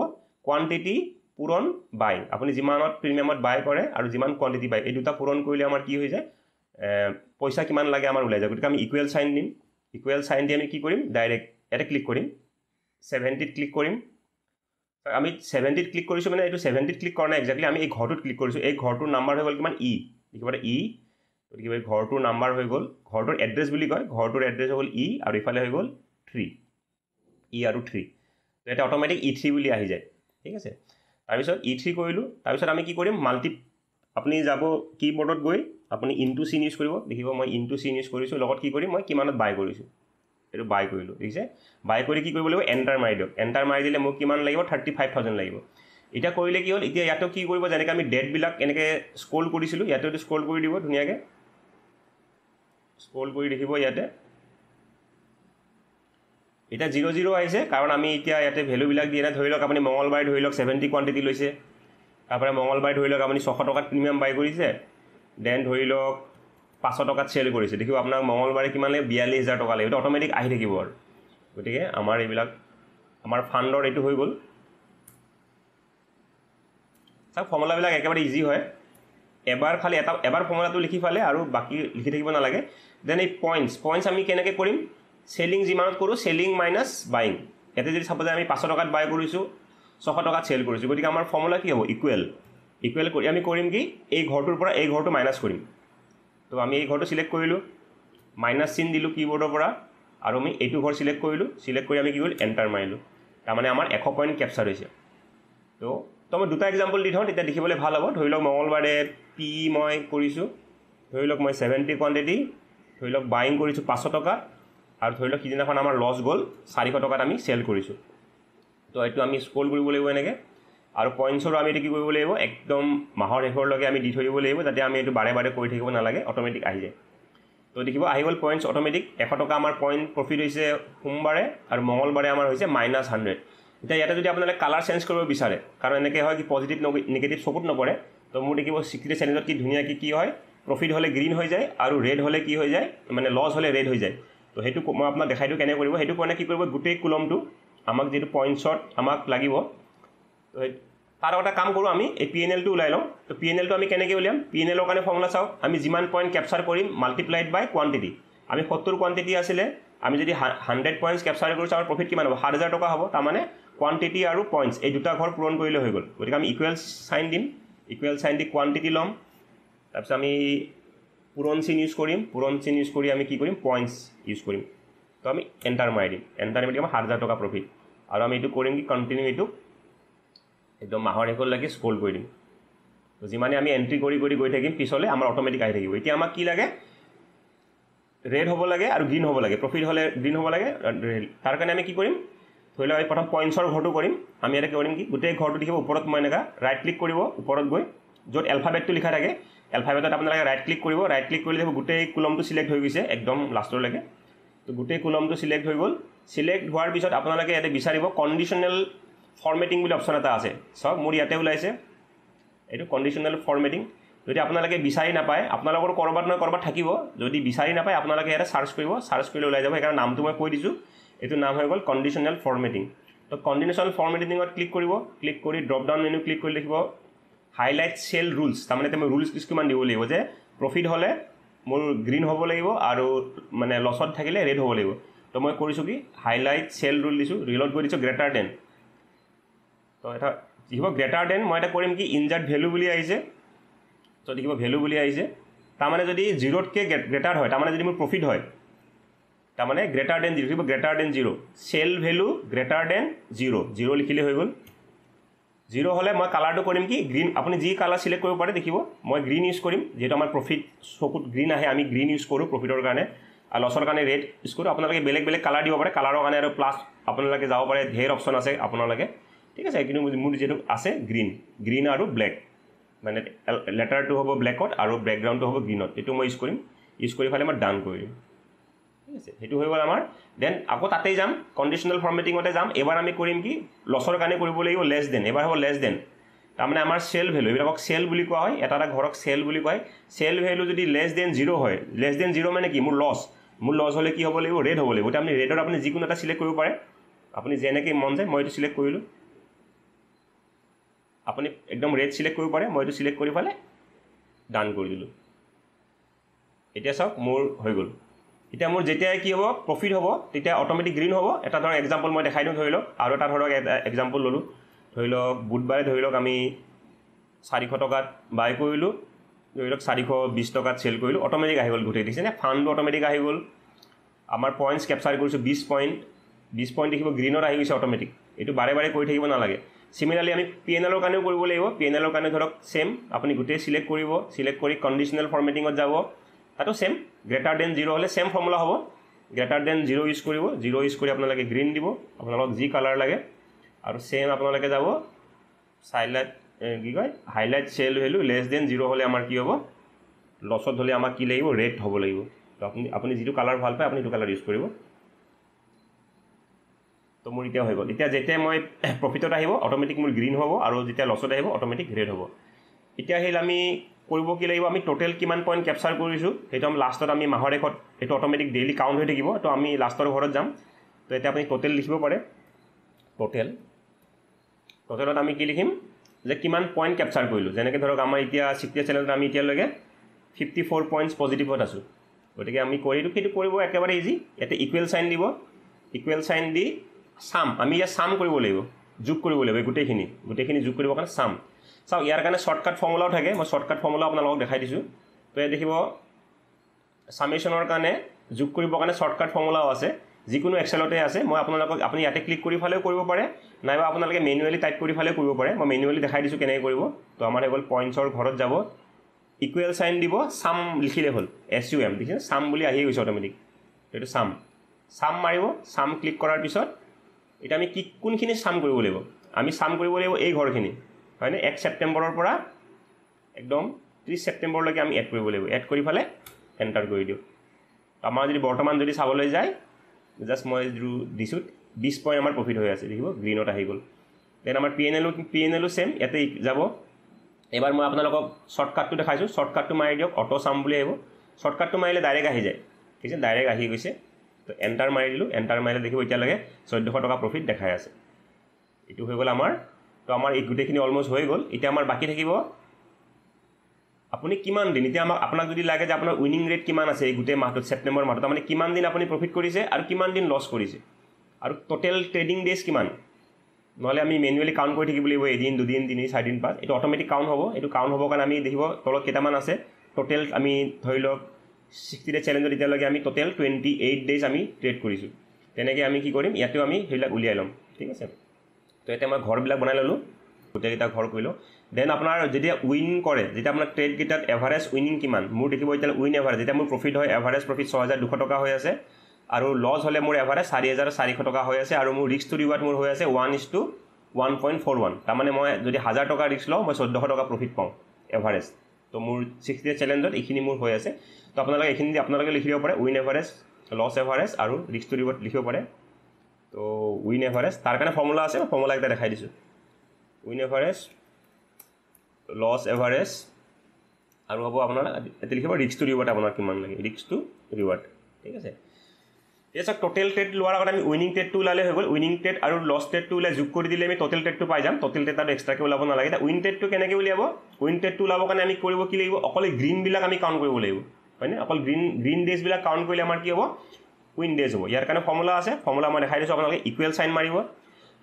কোৱান্টিটি পূৰণ বাই। আপুনি যিমানত প্ৰিমিয়ামত বাই কৰে আৰু যিমান কোৱান্টিটি বাই, এই দুটা পূৰণ কৰিলে আমাৰ কি হৈ যায়, পইচা কিমান লাগে আমাৰ ওলাই যায়। গতিকে আমি ইকুৱেল চাইন দিম। ইকুৱেল চাইন দি আমি কি কৰিম, ডাইৰেক্ট ইয়াতে ক্লিক কৰিম, 70ত ক্লিক কৰিম। আমি 70ত ক্লিক কৰিছোঁ, মানে এইটো 70ত ক্লিক কৰা নাই একজেক্টলি, আমি এই ঘৰটোত ক্লিক কৰিছোঁ। এই ঘৰটোৰ নাম্বাৰ হৈ গ'ল কিমান, দেখিব গতিকে এই ঘৰটোৰ নাম্বাৰ হৈ গ'ল, ঘৰটোৰ এড্ৰেছ বুলি কয়, ঘৰটোৰ এড্ৰেছ হৈ গ'ল আৰু ইফালে হৈ গ'ল 3, আৰু 3। তো এটা অট'মেটিক E3 বুলি আহি যায়, ঠিক আছে। তাৰপিছত E3 কৰিলোঁ। তাৰপিছত আমি কি কৰিম, আপুনি যাব কীবৰ্ডত গৈ আপুনি ইনটু চিন ইউজ কৰিব। দেখিব মই ইনটু চিন ইউজ কৰিছোঁ, লগত কি কৰিম, মই কিমানত বাই কৰিছোঁ, এইটো বাই কৰিলোঁ, দেখিছে। বাই কৰি কি কৰিব লাগিব, এণ্টাৰ মাৰি দিয়ক। এণ্টাৰ মাৰি দিলে মোক কিমান লাগিব, 35,000 লাগিব। এতিয়া কৰিলে কি হ'ল, এতিয়া ইয়াতো কি কৰিব, যেনেকৈ আমি ডেটবিলাক এনেকৈ স্ক্ৰল কৰিছিলোঁ, ইয়াতো এইটো স্ক্ৰল কৰি দিব ধুনীয়াকৈ। স্ক্ৰল কৰি দেখিব ইয়াতে এতিয়া 00 আহিছে, কাৰণ আমি এতিয়া ইয়াতে ভেলুবিলাক দিয়ে নাই। ধৰি লওক আপুনি মঙলবাৰে ধৰি লওক 70 কোৱান্টিটি লৈছে, তাৰপৰা মঙলবাৰে ধৰি লওক আপুনি 600 টকাত প্ৰিমিয়াম বাই কৰিছে, দেন ধৰি লওক 500 টকাত চেল কৰিছে। দেখিব আপোনাক মঙলবাৰে কিমান লাগিব, 42,000 টকা লাগিব। এইটো অট'মেটিক আহি থাকিব আৰু। গতিকে আমাৰ এইবিলাক আমাৰ ফাণ্ডৰ এইটো হৈ গ'ল। চাওক ফৰ্মুলাবিলাক একেবাৰে ইজি হয়। এবাৰ খালি এবাৰ ফৰ্মুলাটো লিখি পালে আৰু বাকী লিখি থাকিব নালাগে। দেন এই পইণ্টছ আমি কেনেকৈ কৰিম, চেলিং যিমানত কৰোঁ, চেলিং মাইনাছ বাইং। ইয়াতে যদি চাব যে আমি 500 টকাত বাই কৰিছোঁ, 600 টকাত চেল কৰিছোঁ, গতিকে আমাৰ ফৰ্মুলা কি হ'ব, ইকুৱেল কৰি আমি কৰিম কি, এই ঘৰটোৰ পৰা এই ঘৰটো মাইনাছ কৰিম। তো আমি এই ঘৰটো চিলেক্ট কৰিলোঁ, মাইনাছ চিন দিলোঁ কীবৰ্ডৰ পৰা, আৰু আমি এইটো ঘৰ সিলেক্ট কৰিলোঁ সিলেক্ট কৰি আমি কি কৰিলোঁ এণ্টাৰ মাৰিলোঁ তাৰমানে আমাৰ 100 পইণ্ট কেপচাৰ হৈছে তো মই দুটা এক্সাম্পল দি থওঁ তেতিয়া দেখিবলৈ ভাল হ'ব ধৰি লওক মঙলবাৰে পি মই কৰিছোঁ ধৰি লওক মই 70 কোৱান্টিটি ধৰি লওক বাইং কৰিছোঁ 500 টকা আৰু ধৰি লওক সিদিনাখন আমাৰ লছ গ'ল 400 টকাত আমি চেল কৰিছোঁ তো এইটো আমি স্ক্ৰল কৰিব লাগিব এনেকৈ আৰু পইণ্টছৰো আমি এইটো কি কৰিব লাগিব একদম মাহৰ শেষৰলৈকে আমি দি থৈ দিব লাগিব যাতে আমি এইটো বাৰে বাৰে কৰি থাকিব নালাগে অট'মেটিক আহি যায় তো দেখিব আহি গ'ল পইণ্টছ অট'মেটিক 100 টকা আমাৰ পইণ্ট প্ৰফিট হৈছে সোমবাৰে আৰু মঙলবাৰে আমাৰ হৈছে -100 এতিয়া ইয়াতে যদি আপোনালোকে কালাৰ চেঞ্জ কৰিব বিচাৰে কাৰণ এনেকৈ হয় কি পজিটিভ নিগেটিভ চকুত নপৰে তো মোৰ দেখিব চিক্ৰেট চেলেঞ্জত কি ধুনীয়াকৈ কি হয় প্ৰফিট হ'লে গ্ৰীণ হৈ যায় আৰু ৰেড হ'লে কি হৈ যায় মানে লছ হ'লে ৰেড হৈ যায় তো সেইটো মই আপোনাক দেখাই দিওঁ কেনেকৈ কৰিব সেইটো কাৰণে কি কৰিব গোটেই কলমটো আমাক যিটো পইণ্টছত আমাক লাগিব তো তাৰ এটা কাম কৰোঁ আমি এই PNLটো ওলাই লওঁ তো PNLটো আমি কেনেকৈ উলিয়াম PNLৰ কাৰণে ফৰ্মুলা চাওঁ আমি যিমান পইণ্ট কেপচাৰ কৰিম মাল্টিপ্লাইড বাই কোৱান্টিটি আমি 70 কোৱান্টিটি আছিলে আমি যদি 100 পইণ্টছ কেপচাৰ কৰিছোঁ আমাৰ প্ৰফিট কিমান হ'ব 7000 টকা হ'ব তাৰমানে কোৱান্টিটি আৰু পইণ্টছ এই দুটা ঘৰ পূৰণ কৰিলে হৈ গ'ল গতিকে আমি ইকুৱেল চাইন দিম ইকুৱেল চাইন দি কোৱান্টিটি ল'ম তাৰপিছত আমি পূৰণ চিন ইউজ কৰিম পূৰণ চিন ইউজ কৰি আমি কি কৰিম পইণ্টছ ইউজ কৰিম তো আমি এণ্টাৰ মাৰি দিম এণ্টাৰ মাৰি দিম 7000 টকা প্ৰফিট আৰু আমি এইটো কৰিম কি কণ্টিনিউ এইটো একদম মাহৰ শেষলৈকে স্ক্ৰল কৰি দিম তো যিমানে আমি এণ্ট্ৰি কৰি কৰি গৈ থাকিম পিছলৈ আমাৰ অট'মেটিক আহি থাকিব এতিয়া আমাক কি লাগে ৰেড হ'ব লাগে আৰু গ্ৰীণ হ'ব লাগে প্ৰফিট হ'লে গ্ৰীণ হ'ব লাগে তাৰ কাৰণে আমি কি কৰিম ধৰি লওক আমি প্ৰথম পইণ্টছৰ ঘৰটো কৰিম আমি ইয়াতে কৰিম কি গোটেই ঘৰটো দেখিব ওপৰত মই এনেকুৱা ৰাইট ক্লিক কৰিব ওপৰত গৈ য'ত এলফাবেটটো লিখা থাকে এলফাবেটত আপোনালোকে ৰাইট ক্লিক কৰিব ৰাইট ক্লিক কৰিলে দেখোন গোটেই কলমটো চিলেক্ট হৈ গৈছে একদম লাষ্টলৈকে তো গোটেই কলমটো চিলেক্ট হৈ গ'ল চিলেক্ট হোৱাৰ পিছত আপোনালোকে ইয়াতে বিচাৰিব কণ্ডিশ্যনেল ফৰ্মেটিং বুলি অপশ্যন এটা আছে চাওক মোৰ ইয়াতে ওলাইছে এইটো কণ্ডিশ্যনেল ফৰ্মেটিং যদি আপোনালোকে বিচাৰি নাপায় আপোনালোকৰ ক'ৰবাত নহয় ক'ৰবাত থাকিব যদি বিচাৰি নাপায় আপোনালোকে ইয়াতে চাৰ্চ কৰিব চাৰ্চ কৰিলে ওলাই যাব সেইকাৰণে নামটো মই কৈ দিছোঁ এইটো নাম হৈ গ'ল কণ্ডিশ্যনেল ফৰ্মেটিং তো কণ্ডিশ্যনেল ফৰ্মেটিঙত ক্লিক কৰিব ক্লিক কৰি ড্ৰপ ডাউন মেনু ক্লিক কৰি লিখিব হাইলাইট চেল ৰুলছ তাৰমানে মই ৰুলছ কিছুমান দিব লাগিব যে প্ৰফিট হ'লে মোৰ গ্ৰীণ হ'ব লাগিব আৰু মানে লছত থাকিলে ৰেড হ'ব লাগিব তো মই কৰিছোঁ কি হাইলাইট চেল ৰুল দিছোঁ ৰিলত গৈ দিছোঁ গ্ৰেটাৰ দেন তো এটা দেখিব গ্ৰেটাৰ দেন মই এটা কৰিম কি ইনজাৰ্ট ভেলু বুলি আহিছে তো দেখিব ভেলু বুলি আহিছে তাৰমানে যদি জিৰ'তকৈ গ্ৰেটাৰ হয় তাৰমানে যদি মোৰ প্ৰফিট হয় তাৰমানে গ্ৰেটাৰ দেন জিৰ' দেখিব greater than zero' cell value greater than zero' লিখিলে হৈ গ'ল জিৰ' হ'লে মই কালাৰটো কৰিম কি গ্ৰীণ আপুনি যি কালাৰ চিলেক্ট কৰিব পাৰে দেখিব মই গ্ৰীণ ইউজ কৰিম যিহেতু আমাৰ প্ৰফিট চকুত গ্ৰীণ আহে আমি গ্ৰীণ ইউজ কৰোঁ প্ৰফিটৰ কাৰণে আৰু লছৰ কাৰণে ৰেড ইউজ কৰোঁ আপোনালোকে বেলেগ বেলেগ কালাৰ দিব পাৰে কালাৰৰ কাৰণে আৰু প্লাছ আপোনালোকে যাব পাৰে ধেৰ অপশ্যন আছে আপোনালোকে ঠিক আছে কিন্তু মোৰ যিহেতু আছে গ্ৰীণ আৰু ব্লেক মানে লেটাৰটো হ'ব ব্লেকত আৰু বেকগ্ৰাউণ্ডটো হ'ব গ্ৰীণত এইটো মই ইউজ কৰি ফালে মই ডান কৰি দিম ঠিক আছে সেইটো হৈ গ'ল আমাৰ দেন আকৌ তাতেই যাম কণ্ডিশ্যনেল ফৰ্মেটিঙতে যাম এবাৰ আমি কৰিম কি লছৰ কাৰণে কৰিব লাগিব লেছ দেন এবাৰ হ'ব লেছ দেন তাৰমানে আমাৰ চেল ভেলু এইবিলাকক চেল বুলি কোৱা হয় এটা ঘৰক চেল বুলি কয় চেল ভেলু যদি লেছ দেন জিৰ' হয় লেছ দেন জিৰ' মানে কি মোৰ লছ হ'লে কি হ'ব লাগিব ৰেড হ'ব লাগিব এতিয়া আপুনি ৰেডত আপুনি যিকোনো এটা চিলেক্ট কৰিব পাৰে আপুনি যেনেকৈ মন যায় মই এইটো চিলেক্ট কৰিলোঁ আপুনি একদম ৰেড চিলেক্ট কৰিব পাৰে মই এইটো চিলেক্ট কৰি পেলাই ডান কৰি দিলোঁ এতিয়া চাওক মোৰ হৈ গ'ল এতিয়া মোৰ যেতিয়াই কি হ'ব প্ৰফিট হ'ব তেতিয়া অট'মেটিক গ্ৰীণ হ'ব এটা ধৰক এক্সাম্পল মই দেখাই দিওঁ ধৰি লওক আৰু এটা ধৰক এক্সাম্পল ল'লোঁ ধৰি লওক বুধবাৰে ধৰি লওক আমি 400 টকাত বাই কৰিলোঁ ধৰি লওক 420 টকাত চেল কৰিলোঁ অট'মেটিক আহি গ'ল গোটেই দিছে নে ফাণ্ডটো অট'মেটিক আহি গ'ল আমাৰ পইণ্টছ কেপচাৰ কৰিছোঁ 20 পইণ্ট দেখিব গ্ৰীণত আহি গৈছে অট'মেটিক এইটো বাৰে বাৰে কৰি থাকিব নালাগে চিমিলাৰলি আমি PNLৰ কাৰণেও কৰিব লাগিব PNLৰ কাৰণে ধৰক ছেম আপুনি গোটেই চিলেক্ট কৰিব চিলেক্ট কৰি কণ্ডিশ্যনেল ফৰ্মেটিঙত যাব তাতো ছেম গ্ৰেটাৰ দেন জিৰ' হ'লে ছেম ফৰ্মুলা হ'ব গ্ৰেটাৰ দেন জিৰ' ইউজ কৰিব জিৰ' ইউজ কৰি আপোনালোকে গ্ৰীণ দিব আপোনালোকক যি কালাৰ লাগে আৰু ছেম আপোনালোকে যাব চাইলাইট কি কয় highlight cell value less than zero' হ'লে আমাৰ কি হ'ব লছত হ'লে আমাক কি লাগিব ৰেড হ'ব লাগিব তো আপুনি যিটো কালাৰ ভাল পায় আপুনি সেইটো কালাৰ ইউজ কৰিব তো মোৰ এতিয়া হৈ গ'ল এতিয়া যেতিয়া মই প্ৰফিটত আহিব অট'মেটিক মোৰ গ্ৰীণ হ'ব আৰু যেতিয়া লছত আহিব অট'মেটিক ৰেড হ'ব এতিয়া আহিল আমি কৰিব কি লাগিব আমি টোটেল কিমান পইণ্ট কেপচাৰ কৰিছোঁ সেইটো আমি লাষ্টত আমি মাহৰ শেষত সেইটো অট'মেটিক ডেইলি কাউণ্ট হৈ থাকিব তো আমি লাষ্টৰ ঘৰত যাম তো এতিয়া আপুনি টোটেল লিখিব পাৰে টোটেলত আমি কি লিখিম যে কিমান পইণ্ট কেপচাৰ কৰিলোঁ যেনেকৈ ধৰক আমাৰ এতিয়া চিক্ৰেট চেনেলত আমি এতিয়ালৈকে 54 পইণ্টছ পজিটিভত আছোঁ গতিকে আমি কৰিলোঁ সেইটো কৰিব একেবাৰে ইজি ইয়াতে ইকুৱেল চাইন দিব ইকুৱেল চাইন দি চাম আমি ইয়াত চাম কৰিব লাগিব যোগ কৰিব লাগিব গোটেইখিনি যোগ কৰিবৰ কাৰণে চাম চাওক ইয়াৰ কাৰণে শ্বৰ্টকাট ফৰ্মুলাও থাকে মই শ্বৰ্টকাট ফৰ্মুলা আপোনালোকক দেখাই দিছোঁ তো ইয়াত দেখিব ছামেশ্যনৰ কাৰণে যোগ কৰিবৰ কাৰণে শ্বৰ্টকাট ফৰ্মুলাও আছে যিকোনো এক্সেলতে আছে মই আপোনালোকক আপুনি ইয়াতে ক্লিক কৰি ফালেও কৰিব পাৰে নাইবা আপোনালোকে মেনুৱেলি টাইপ কৰি ফালেও কৰিব পাৰে মই মেনুৱেলি দেখাই দিছোঁ কেনেকৈ কৰিব তো আমাৰ হৈ গ'ল পইণ্টছৰ ঘৰত যাব ইকুৱেল চাইন দিব চাম লিখিলে হ'ল SUM দেখিছে চাম বুলি আহি গৈছে অট'মেটিক এইটো চাম মাৰিব চাম ক্লিক কৰাৰ পিছত এটা আমি কোনখিনি চাম কৰিব লাগিব আমি চাম কৰিব লাগিব এই ঘৰখিনি হয়নে 1 ছেপ্টেম্বৰৰ পৰা একদম 30 ছেপ্টেম্বৰলৈকে আমি এড কৰিব লাগিব এড কৰি ফালে এণ্টাৰ কৰি দিওঁ আমাৰ যদি বৰ্তমান যদি চাবলৈ যায় জাষ্ট মই দিছোঁ 20 পইণ্ট আমাৰ প্ৰফিট হৈ আছে দেখিব গ্ৰীণত আহি গ'ল দেন আমাৰ P&L সেম ইয়াতে যাব এবাৰ মই আপোনালোকক শ্বৰ্টকাটটো দেখাইছোঁ শ্বৰ্টকাটটো মাৰি দিয়ক অটো চাম বুলি আহিব শ্বৰ্টকাটটো মাৰিলে ডাইৰেক্ট আহি যায় ঠিক আছে ডাইৰেক্ট আহি গৈছে তো এণ্টাৰ মাৰি দিলোঁ এণ্টাৰ মাৰিলে দেখিব এতিয়ালৈকে 1400 টকা প্ৰফিট দেখাই আছে এইটো হৈ গ'ল আমাৰ তো আমাৰ এই গোটেইখিনি অলমোষ্ট হৈ গ'ল এতিয়া আমাৰ বাকী থাকিব আপুনি কিমান দিন এতিয়া আপোনাক যদি লাগে যে আপোনাৰ উইনিং ৰেট কিমান আছে এই গোটেই মাহটোত ছেপ্টেম্বৰ মাহটোত মানে কিমান দিন আপুনি প্ৰফিট কৰিছে আৰু কিমান দিন লছ কৰিছে আৰু টোটেল ট্ৰেডিং ডেজ কিমান নহ'লে আমি মেনুৱেলি কাউণ্ট কৰি থাকিব লাগিব এদিন দুদিন তিনি চাৰিদিন পাঁচ এইটো অট'মেটিক কাউণ্ট হ'ব এইটো কাউণ্ট হ'বৰ কাৰণে আমি দেখিব তলত কেইটামান আছে টোটেল আমি ধৰি লওক 60 ডে চেলেঞ্জত এতিয়ালৈকে আমি টোটেল 28 ডেজ আমি ট্ৰেড কৰিছোঁ তেনেকৈ আমি কি কৰিম ইয়াতেও আমি সেইবিলাক উলিয়াই ল'ম ঠিক আছে তো এতিয়া মই ঘৰবিলাক বনাই ল'লোঁ গোটেইকেইটা ঘৰ কৰিলোঁ দেন আপোনাৰ যেতিয়া উইন কৰে যেতিয়া আপোনাৰ ট্ৰেডকেইটাত এভাৰেজ উইনিং কিমান মোৰ দেখিব এতিয়া উইন এভাৰেজ যেতিয়া মোৰ প্ৰফিট হয় এভাৰেজ প্ৰফিট 6200 টকা হৈ আছে আৰু লছ হ'লে মোৰ এভাৰেজ 4400 টকা হৈ আছে আৰু মোৰ ৰিস্ক টু ৰিৱাৰ্ড মোৰ হৈ আছে 1:1.41 তাৰমানে মই যদি 1000 টকা ৰিস্ক লওঁ মই 1400 টকা প্ৰফিট পাওঁ এভাৰেজ তো মোৰ 60 ডে চেলেঞ্জত এইখিনি মোৰ হৈ আছে তো আপোনালোকে এইখিনি আপোনালোকে লিখি দিব পাৰে উইন এভাৰেজ লছ এভাৰেজ আৰু ৰিস্ক টু ৰিৱাৰ্ড লিখিব পাৰে তো উইন এভাৰেজ তাৰ কাৰণে ফৰ্মুলা আছে ফৰ্মুলা এটা দেখাই দিছোঁ উইন এভাৰেজ লছ এভাৰেজ আৰু হ'ব আপোনাৰ এতিয়া লিখিব ৰিস্ক টু ৰিৱাৰ্ড আপোনাৰ কিমান লাগে ৰিস্ক টু ৰিৱাৰ্ড ঠিক আছে এতিয়া চাওক টোটেল ট্ৰেড লোৱাৰ আগত আমি উইনিং ট্ৰেডটো ওলালে হৈ গ'ল উইনিং ট্ৰেড আৰু লছ ট্ৰেডটো ওলাই যোগ কৰি দিলে আমি টোটেল ট্ৰেডটো পাই যাম টোটেল ট্ৰেড আৰু এক্সট্ৰাকৈ ওলাব নালাগে এতিয়া উইন ট্ৰেডটো কেনেকৈ উলিয়াব উইন ট্ৰেডটো ওলাবৰ কাৰণে আমি কৰিব কি লাগিব অকল গ্ৰীণবিলাক আমি কাউণ্ট কৰিব লাগিব হয়নে অকল গ্ৰীণ ডেজবিলাক কাউণ্ট কৰিলে আমাৰ কি হ'ব উইন ডেজ হ'ব ইয়াৰ কাৰণে ফৰ্মুলা আছে ফৰ্মুলা মই দেখাই দিছোঁ আপোনালোকে ইকুৱেল চাইন মাৰিব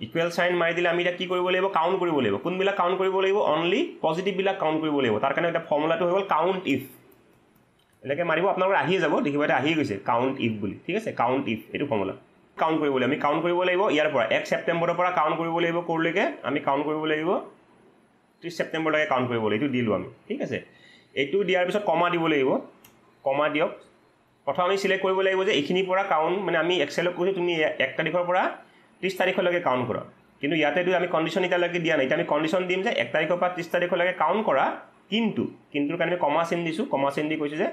ইকুৱেল চাইন মাৰি দিলে আমি এতিয়া কি কৰিব লাগিব কাউণ্ট কৰিব লাগিব কোনবিলাক কাউণ্ট কৰিব লাগিব অনলি পজিটিভবিলাক কাউণ্ট কৰিব লাগিব তাৰ কাৰণে এটা ফৰ্মুলাটো হৈ গ'ল কাউণ্ট ইফ এনেকৈ মাৰিব আপোনালোকৰ আহিয়ে যাব দেখিব এটা আহি গৈছে কাউণ্ট ইফ বুলি ঠিক আছে কাউণ্ট ইফ এইটো ফৰ্মুলা কাউণ্ট কৰিব লাগিব আমি কাউণ্ট কৰিব লাগিব ইয়াৰ পৰা 1 ছেপ্টেম্বৰৰ পৰা কাউণ্ট কৰিব লাগিব ক'লৈকে আমি কাউণ্ট কৰিব লাগিব 30 ছেপ্টেম্বৰলৈকে কাউণ্ট কৰিব লাগিব এইটো দিলোঁ আমি ঠিক আছে এইটো দিয়াৰ পিছত কমা দিব লাগিব কমা দিয়ক প্ৰথম আমি চিলেক্ট কৰিব লাগিব যে এইখিনিৰ পৰা কাউণ্ট মানে আমি এক্সেলক কৈছোঁ তুমি 1 তাৰিখৰ পৰা 30 তাৰিখলৈকে কাউণ্ট কৰা কিন্তু ইয়াতেতো আমি কণ্ডিশ্যন এতিয়ালৈকে দিয়া নাই এতিয়া আমি কণ্ডিশ্যন দিম যে 1 তাৰিখৰ পৰা 30 তাৰিখলৈকে কাউণ্ট কৰা কিন্তু কাৰণে আমি কমা চিন দিছোঁ কমা চিন দি কৈছোঁ যে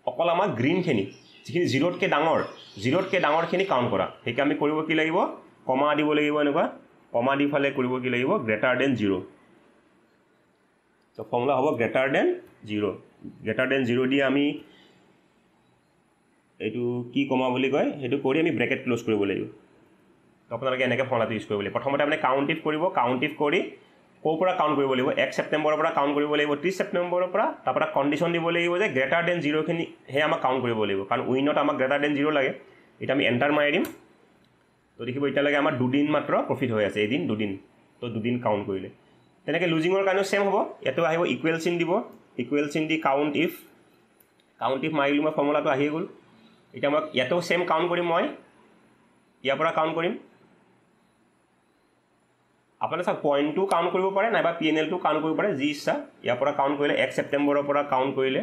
অকল আমাৰ গ্ৰীণখিনি যিখিনি জিৰ'তকৈ ডাঙৰখিনি কাউণ্ট কৰা সেইকাৰণে আমি কৰিব কি লাগিব কমা দিব লাগিব এনেকুৱা কমা দি ফালে কৰিব কি লাগিব গ্ৰেটাৰ দেন 0 তো ফৰ্মুলা হ'ব গ্ৰেটাৰ দেন 0 দি আমি এইটো কি কমা বুলি কয় সেইটো কৰি আমি ব্ৰেকেট ক্ল'জ কৰিব লাগিব তো আপোনালোকে এনেকৈ ফৰ্মুলাটো ইউজ কৰিব লাগিব প্ৰথমতে আপুনি কাউণ্ট ইফ কৰিব কাউণ্ট ইফ কৰি ক'ৰ পৰা কাউণ্ট কৰিব লাগিব 1 ছেপ্টেম্বৰৰ পৰা কাউণ্ট কৰিব লাগিব 30 ছেপ্টেম্বৰৰ পৰা তাৰপৰা কণ্ডিশ্যন দিব লাগিব যে গ্ৰেটাৰ দেন 0খিনি হে আমাক কাউণ্ট কৰিব লাগিব কাৰণ উইনত আমাক গ্ৰেটাৰ দেন 0 লাগে এতিয়া আমি এণ্টাৰ মাৰি দিম তো দেখিব এতিয়ালৈকে আমাৰ 2 দিন মাত্ৰ প্ৰফিট হৈ আছে এদিন 2 দিন তো 2 দিন কাউণ্ট কৰিলে তেনেকৈ লুজিঙৰ কাৰণেও ছেম হ'ব ইয়াতো আহিব ইকুৱেল চিন দিব ইকুৱেল চিন দি কাউণ্ট ইফ মাৰিলোঁ মই ফৰ্মুলাটো আহি গ'ল এতিয়া মই ইয়াতেও ছেম কাউণ্ট কৰিম মই ইয়াৰ পৰা কাউণ্ট কৰিম আপোনালোকে চাওক পইণ্টটো কাউণ্ট কৰিব পাৰে নাইবা P&Lটো কাউণ্ট কৰিব পাৰে যি ইচ্ছা ইয়াৰ পৰা কাউণ্ট কৰিলে 1 ছেপ্টেম্বৰৰ পৰা কাউণ্ট কৰিলে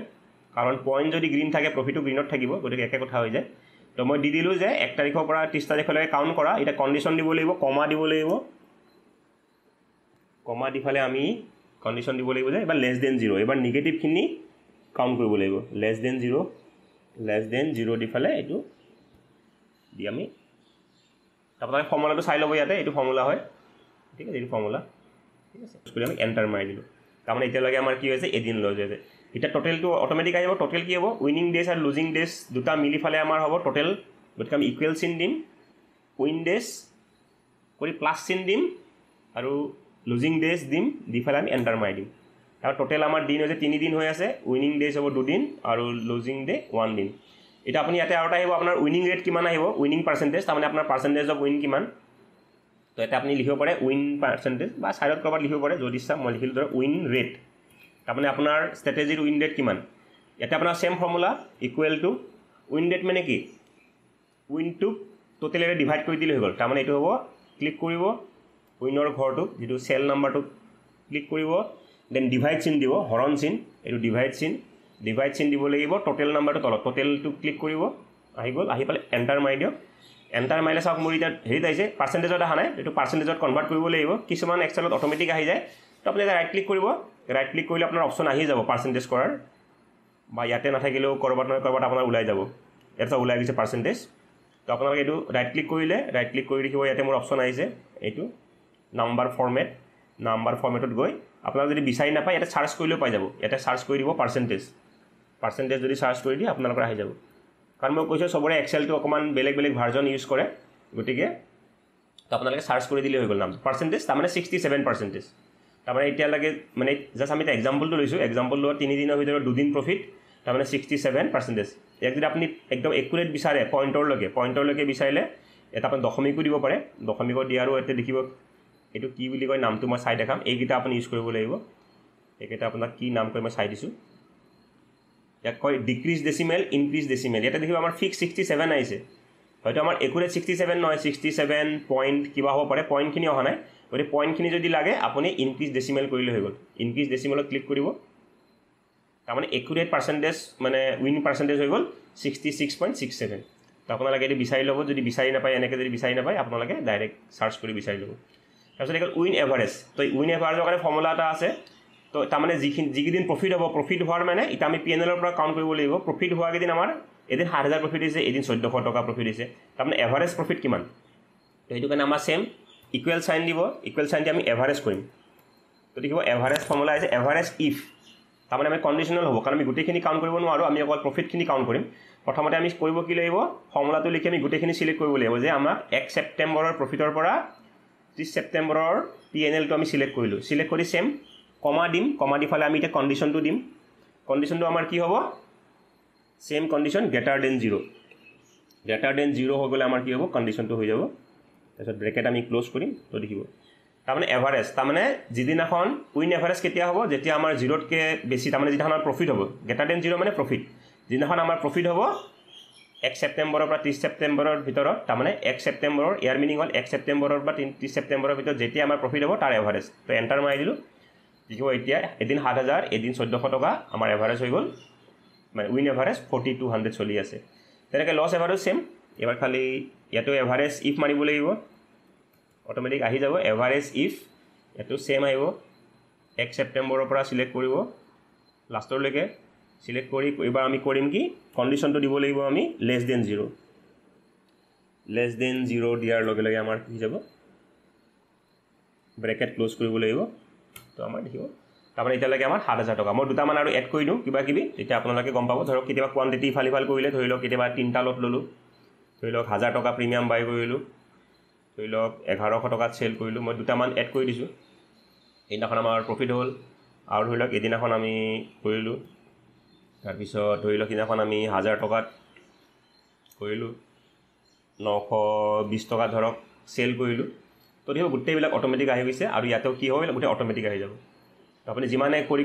কাৰণ পইণ্ট যদি গ্ৰীণ থাকে প্ৰফিটো গ্ৰীণত থাকিব গতিকে একে কথা হৈ যায় তো মই দি দিলোঁ যে 1 তাৰিখৰ পৰা 30 তাৰিখলৈকে কাউণ্ট কৰা এতিয়া কণ্ডিশ্যন দিব লাগিব কমা দিব লাগিব কমা দি ফালে আমি কণ্ডিশ্যন দিব লাগিব যে এবাৰ লেছ দেন 0 এবাৰ নিগেটিভখিনি কাউণ্ট কৰিব লাগিব লেছ দেন 0 দি ফালে এইটো দি আমি আপোনালোকে ফৰ্মুলাটো চাই ল'ব ইয়াতে এইটো ফৰ্মুলা হয় ঠিক আছে এইটো ফৰ্মুলা ঠিক আছে কৰি আমি এণ্টাৰ মাৰি দিলোঁ তাৰমানে এতিয়ালৈকে আমাৰ কি হৈছে এদিন লছ হৈছে এতিয়া টোটেলটো অট'মেটিক আহিব টোটেল কি হ'ব উইনিং ডেজ আৰু লুজিং ডেজ দুটা মিলি ফালে আমাৰ হ'ব টোটেল গতিকে আমি ইকুৱেল চিন দিম উইন ডেজ কৰি প্লাছ চিন দিম আৰু লুজিং ডেজ দিম দি ফালে আমি এণ্টাৰ মাৰি দিম আৰু টোটেল আমাৰ দিন হৈছে 3 দিন হৈ আছে উইনিং ডেজ হ'ব 2 দিন আৰু লুজিং ডে 1 দিন এতিয়া আপুনি ইয়াতে আৰু এটা আহিব আপোনাৰ উইনিং ৰেট কিমান আহিব উইনিং পাৰ্চেণ্টেজ তাৰমানে আপোনাৰ পাৰ্চেণ্টেজ অফ উইন কিমান তো এটা আপুনি লিখিব পাৰে উইন পাৰ্চেণ্টেজ বা ছাইডত ক'ৰবাত লিখিব পাৰে যদি ইচ্ছা মই লিখিলোঁ ধৰক উইন ৰেট তাৰমানে আপোনাৰ ষ্ট্ৰেটেজিৰ উইন ৰেট কিমান ইয়াতে আপোনাৰ same formula equal to win rate মানে কি উইনটোক টোটেলেৰে ডিভাইড কৰি দিলে হৈ গ'ল তাৰমানে এইটো হ'ব ক্লিক কৰিব উইনৰ ঘৰটো যিটো চেল নাম্বাৰটো ক্লিক কৰিব দেন ডিভাইড চিন দিব হৰণ চিন এইটো ডিভাইড চিন দিব লাগিব টোটেল নাম্বাৰটো তলত টোটেলটো ক্লিক কৰিব আহি গ'ল আহি পালে এণ্টাৰ মাৰি দিয়ক এণ্টাৰ মাৰিলে চাওক মোৰ এতিয়া হেৰিত আহিছে পাৰ্চেণ্টেজত অহা নাই এইটো পাৰ্চেণ্টেজত কনভাৰ্ট কৰিব লাগিব কিছুমান এক্সেলত অট'মেটিক আহি যায় তো আপুনি এটা ৰাইট ক্লিক কৰিব ৰাইট ক্লিক কৰিলে আপোনাৰ অপশ্যন আহি যাব পাৰ্চেণ্টেজ কৰাৰ বা ইয়াতে নাথাকিলেও ক'ৰবাত নহয় ক'ৰবাত আপোনাৰ ওলাই যাব ইয়াতে ওলাই গৈছে পাৰ্চেণ্টেজ তো আপোনালোকে এইটো ৰাইট ক্লিক কৰিলে ৰাইট ক্লিক কৰি দেখিব ইয়াতে মোৰ অপশ্যন আহিছে এইটো নাম্বাৰ ফৰ্মেটত গৈ আপোনালোকে যদি বিচাৰি নাপায় ইয়াতে চাৰ্চ কৰিলেও পাই যাব ইয়াতে চাৰ্চ কৰি দিব পাৰ্চেণ্টেজ যদি চাৰ্চ কৰি দিয়ে আপোনালোকৰ আহি যাব কাৰণ মই কৈছোঁ চবৰে এক্সেলটো অকণমান বেলেগ ভাৰ্জন ইউজ কৰে গতিকে তো আপোনালোকে চাৰ্চ কৰি দিলে হৈ গ'ল নাম পাৰ্চেণ্টেজ তাৰমানে 67% তাৰমানে এতিয়ালৈকে মানে জাষ্ট আমি এটা এক্সাম্পলটো লৈছোঁ এক্সাম্পল লোৱা 3 দিনৰ ভিতৰত 2 দিন প্ৰফিট তাৰমানে 67% ইয়াক যদি আপুনি একদম একুৰেট বিচাৰে পইণ্টৰলৈকে বিচাৰিলে এটা আপুনি দশমিকো দিব পাৰে দশমিকত দিয়াৰো ইয়াতে দেখিব এইটো কি বুলি কয় নামটো মই চাই দেখাম এইকেইটা আপুনি ইউজ কৰিব লাগিব এইকেইটা আপোনাক কি নাম কয় মই চাই দিছোঁ ইয়াক কয় ডিক্ৰিজ ডেচিমেল ইনক্ৰিজ ডেচিমেল ইয়াতে দেখিব আমাৰ ফিক্স 67 আহিছে হয়তো আমাৰ একুৰেট 67 নহয় 67 পইণ্ট কিবা হ'ব পাৰে পইণ্টখিনি অহা নাই গতিকে পইণ্টখিনি যদি লাগে আপুনি ইনক্ৰিজ ডেচিমেল কৰিলে হৈ গ'ল ইনক্ৰিজ ডেচিমেলত ক্লিক কৰিব তাৰমানে একুৰেট পাৰ্চেণ্টেজ মানে উইন পাৰ্চেণ্টেজ হৈ গ'ল 66.67 তো আপোনালোকে এইটো বিচাৰি ল'ব যদি বিচাৰি নাপায় এনেকৈ যদি বিচাৰি নাপায় আপোনালোকে ডাইৰেক্ট চাৰ্চ কৰি বিচাৰি ল'ব তাৰপিছত এইটো উইন এভাৰেজ তো উইন এভাৰেজৰ কাৰণে ফৰ্মুলা এটা আছে তো তাৰমানে যিকেইদিন প্ৰফিট হ'ব প্ৰফিট হোৱাৰ মানে এতিয়া আমি PNL পৰা কাউণ্ট কৰিব লাগিব প্ৰফিট হোৱা কেইদিন আমাৰ এদিন 7,000 প্ৰফিট হৈছে এদিন 1,400 টকা প্ৰফিট হৈছে তাৰমানে এভাৰেজ প্ৰফিট কিমান তো সেইটো কাৰণে আমাৰ চেম ইকুৱেল চাইন দিব ইকুৱেল চাইন দি আমি এভাৰেজ কৰিম তো দেখিব এভাৰেজ ফৰ্মুলা আছে এভাৰেজ ইফ তাৰমানে আমি কণ্ডিশ্যনেল হ'ব কাৰণ আমি গোটেইখিনি কাউণ্ট কৰিব নোৱাৰোঁ আমি অকল প্ৰফিটখিনি কাউণ্ট কৰিম প্ৰথমতে আমি কৰিব কি লাগিব ফৰ্মুলাটো লিখি আমি গোটেইখিনি চিলেক্ট কৰিব লাগিব যে আমাক 1 ছেপ্টেম্বৰৰ প্ৰফিটৰ পৰা 30 ছেপ্টেম্বৰৰ PNLটো আমি চিলেক্ট কৰিলোঁ চিলেক্ট কৰি চেম কমা দিম কমা দি ফালে আমি এতিয়া কণ্ডিশ্যনটো দিম কণ্ডিশ্যনটো আমাৰ কি হ'ব চেম কণ্ডিশ্যন গ্ৰেটাৰ দেন 0 হৈ গ'লে আমাৰ কি হ'ব কণ্ডিশ্যনটো হৈ যাব তাৰপিছত ব্ৰেকেট আমি ক্ল'জ কৰিম তো দেখিব তাৰমানে এভাৰেজ তাৰমানে যিদিনাখন উইন এভাৰেজ কেতিয়া হ'ব যেতিয়া আমাৰ 0তকৈ বেছি তাৰমানে যিদিনাখন আমাৰ প্ৰফিট হ'ব গ্ৰেটাৰ দেন 0 মানে প্ৰফিট যিদিনাখন আমাৰ প্ৰফিট হ'ব 1 ছেপ্টেম্বৰৰ পৰা 30 ছেপ্টেম্বৰৰ ভিতৰত তাৰমানে 1 ছেপ্টেম্বৰৰ ইয়াৰ মিনিং হ'ল 1 ছেপ্টেম্বৰৰ পৰা 30 ছেপ্টেম্বৰৰ ভিতৰত যেতিয়া আমাৰ প্ৰফিট হ'ব তাৰ এভাৰেজ তো এণ্টাৰ মাৰি দিলোঁ দেখিব এতিয়া এদিন 7,000 এদিন 1,400 টকা আমাৰ এভাৰেজ হৈ গ'ল মানে উইন এভাৰেজ 4,200 চলি আছে তেনেকৈ লছ এভাৰেজ চেম এবাৰ খালি ইয়াতো এভাৰেজ ইফ মাৰিব লাগিব অট'মেটিক আহি যাব এভাৰেজ ইফ ইয়াতো চেম আহিব 1 ছেপ্টেম্বৰৰ পৰা চিলেক্ট কৰিব লাষ্টলৈকে চিলেক্ট কৰি এইবাৰ আমি কৰিম কি কণ্ডিশ্যনটো দিব লাগিব আমি লেছ দেন 0 দিয়াৰ লগে লগে আমাৰ কি যাব ব্ৰেকেট ক্ল'জ কৰিব লাগিব তো আমাৰ দেখিব তাৰমানে এতিয়ালৈকে আমাৰ 7,000 টকা মই দুটামান আৰু এড কৰি দিওঁ কিবা কিবি তেতিয়া আপোনালোকে গম পাব ধৰক কেতিয়াবা কোৱাণ্টিটি ইফাল কৰিলে ধৰি লওক কেতিয়াবা 3টা লট ল'লোঁ ধৰি লওক 1,000 টকা প্ৰিমিয়াম বাই কৰিলোঁ ধৰি লওক 1,100 টকাত চেল কৰিলোঁ মই দুটামান এড কৰি দিছোঁ সেইদিনাখন আমাৰ প্ৰফিট হ'ল আৰু ধৰি লওক এদিনাখন আমি কৰিলোঁ তাৰপিছত ধৰি লওক সেইদিনাখন আমি 1,000 টকাত কৰিলোঁ 920 টকা ধৰক চেল কৰিলোঁ তো দেখিব গোটেইবিলাক অট'মেটিক আহি গৈছে আৰু ইয়াতেও কি হ'ব গোটেই অট'মেটিক আহি যাব আপুনি যিমানে কৰি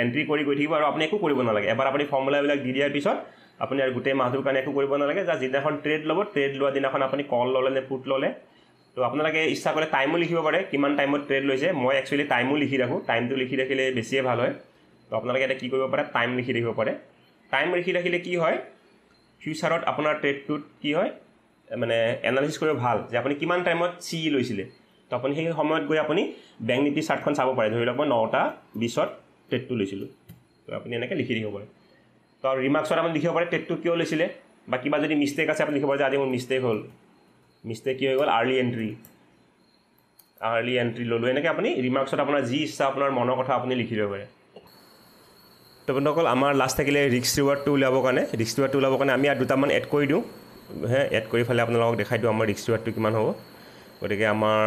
এণ্ট্ৰি কৰি গৈ থাকিব আৰু আপুনি একো কৰিব নালাগে এবাৰ আপুনি ফৰ্মুলাবিলাক দি দিয়াৰ পিছত আপুনি আৰু গোটেই মাহটোৰ কাৰণে একো কৰিব নালাগে যা যিদিনাখন ট্ৰেড ল'ব ট্ৰেড লোৱা দিনাখন আপুনি কল ল'লে নে পুট ল'লে তো আপোনালোকে ইচ্ছা কৰে টাইমো লিখিব পাৰে কিমান টাইমত ট্ৰেড লৈছে মই একচুৱেলি টাইমো লিখি ৰাখোঁ টাইমটো লিখি ৰাখিলে বেছিয়ে ভাল হয় তো আপোনালোকে এতিয়া কি কৰিব পাৰে টাইম লিখি ৰাখিব পাৰে টাইম লিখি ৰাখিলে কি হয় ফিউচাৰত আপোনাৰ ট্ৰেডটোত কি হয় মানে এনালাইচিছ কৰিব ভাল যে আপুনি কিমান টাইমত CE লৈছিলে তো আপুনি সেই সময়ত গৈ আপুনি বেংক নিফটি চাৰ্টখন চাব পাৰে ধৰি লওক মই 9টা 20ত ট্ৰেডটো লৈছিলোঁ তো আপুনি এনেকৈ লিখি ৰাখিব পাৰে তো আৰু ৰিমাৰ্কছত আপুনি লিখিব পাৰে ট্ৰেডটো কিয় লৈছিলে বা কিবা যদি মিষ্টেক আছে আপুনি লিখিব পাৰে যে আজি মোৰ মিষ্টেক কি হৈ গ'ল আৰ্লি এণ্ট্ৰি ল'লোঁ এনেকৈ আপুনি ৰিমাৰ্কছত আপোনাৰ যি ইচ্ছা আপোনাৰ মনৰ কথা আপুনি লিখি ল'ব পাৰে তো বন্ধুসকল আমাৰ লাষ্ট থাকিলে ৰিস্ক ৰিৱাৰ্ডটো উলিয়াবৰ কাৰণে আমি আৰু দুটামান এড কৰি দিওঁ এড কৰি ফালে আপোনালোকক দেখাই দিওঁ আমাৰ ৰিস্ক ৰিৱাৰ্ডটো কিমান হ'ব গতিকে আমাৰ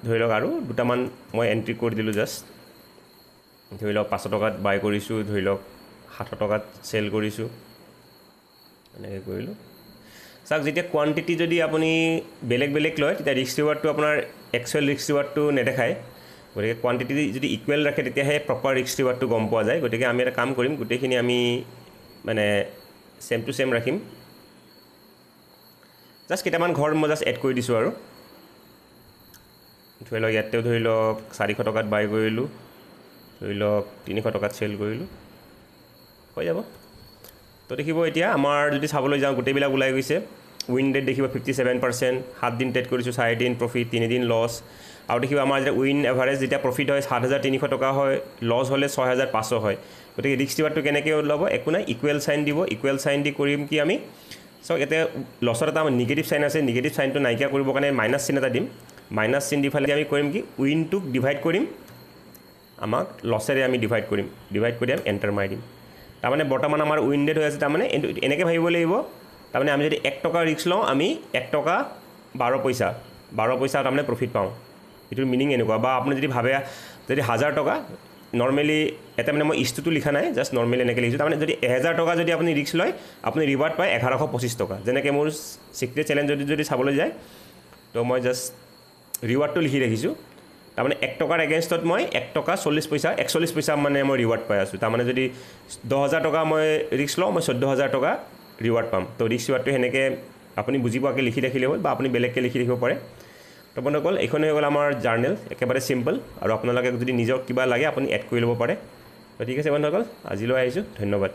ধৰি লওক আৰু দুটামান মই এণ্ট্ৰি কৰি দিলোঁ জাষ্ট ধৰি লওক 500 টকাত বাই কৰিছোঁ ধৰি লওক 700 টকাত চেল কৰিছোঁ এনেকৈ কৰিলোঁ চাওক যেতিয়া কোৱাণ্টিটি যদি আপুনি বেলেগ লয় তেতিয়া ৰিস্ক ৰিৱাৰ্ডটো আপোনাৰ একচুৱেল ৰিস্ক ৰিৱাৰ্ডটো নেদেখায় গতিকে কোৱাণ্টিটি যদি ইকুৱেল ৰাখে তেতিয়াহে প্ৰপাৰ ৰিস্ক ৰিৱাৰ্ডটো গম পোৱা যায় গতিকে আমি এটা কাম কৰিম গোটেইখিনি আমি মানে চেম টু চেম ৰাখিম জাষ্ট কেইটামান ঘৰ মই জাষ্ট এড কৰি দিছোঁ আৰু ধৰি লওক ইয়াতেও ধৰি লওক 400 টকাত বাই কৰিলোঁ, ধৰি লওক 300 টকাত চেল কৰিলোঁ, হৈ যাব। তো দেখিব এতিয়া আমাৰ যদি চাবলৈ যাওঁ গোটেইবিলাক ওলাই গৈছে। উইন ৰেট দেখিব 57%, 7 দিন ট্ৰেড কৰিছোঁ 4 দিন প্ৰফিট, 3 দিন লছ। আৰু দেখিব আমাৰ যেতিয়া উইন এভাৰেজ যেতিয়া প্ৰফিট হয় 7,300 টকা হয়, লছ হ'লে 6,500 হয়। গতিকে ৰিস্ক ৰিৱাৰ্ডটো কেনেকৈ ওলাব, একো নাই, ইকুৱেল চাইন দিব। ইকুৱেল চাইন দি কৰিম কি আমি, চাওক এতিয়া লছৰ এটা আমাৰ নিগেটিভ চাইন আছে, নিগেটিভ চাইনটো নাইকিয়া কৰিবৰ কাৰণে মাইনাছ চিন এটা দিম। মাইনাছ চিন দি ফালে আমি কৰিম কি, উইনটোক ডিভাইড কৰিম, আমাক লছেৰে আমি ডিভাইড কৰিম, ডিভাইড কৰি আমি এণ্টাৰ মাৰি দিম। তাৰমানে বৰ্তমান আমাৰ উইন ৰেট হৈ আছে, তাৰমানে এনেকৈ ভাবিব লাগিব, তাৰমানে আমি যদি 1 টকা ৰিস্ক লওঁ আমি 1 টকা 12 পইচা তাৰমানে প্ৰফিট পাওঁ। এইটোৰ মিনিং এনেকুৱা। বা আপুনি যদি ভাবে যদি 1000 টকা নৰ্মেলি, এটা মানে মই ইষ্টুটো লিখা নাই, জাষ্ট নৰ্মেলি এনেকৈ লিখিছোঁ। তাৰমানে যদি 1000 টকা যদি আপুনি ৰিস্ক লয় আপুনি ৰিৱাৰ্ড পায় 1125 টকা। যেনেকৈ মোৰ চিক্ৰেট চেলেঞ্জ যদি চাবলৈ যায়, তো মই জাষ্ট ৰিৱাৰ্ডটো লিখি ৰাখিছোঁ। তাৰমানে 1 টকাৰ এগেইনষ্টত মই 1 টকা 40 পইচা 41 পইচা মানে মই ৰিৱাৰ্ড পাই আছোঁ। তাৰমানে যদি 10,000 টকা মই ৰিস্ক লওঁ মই 14,000 টকা ৰিৱাৰ্ড পাম। তো ৰিস্ক ৰিৱাৰ্ডটো সেনেকৈ আপুনি বুজি পোৱাকৈ লিখি ৰাখিলে হ'ল, বা আপুনি বেলেগকৈ লিখি ৰাখিব পাৰে। তো বন্ধুসকল এইখন হৈ গ'ল আমাৰ জাৰ্নেল, একেবাৰে চিম্পল। আৰু আপোনালোকে যদি নিজক কিবা লাগে আপুনি এড কৰি ল'ব পাৰে। তো ঠিক আছে বন্ধুসকল, আজিলৈ আহিছোঁ, ধন্যবাদ।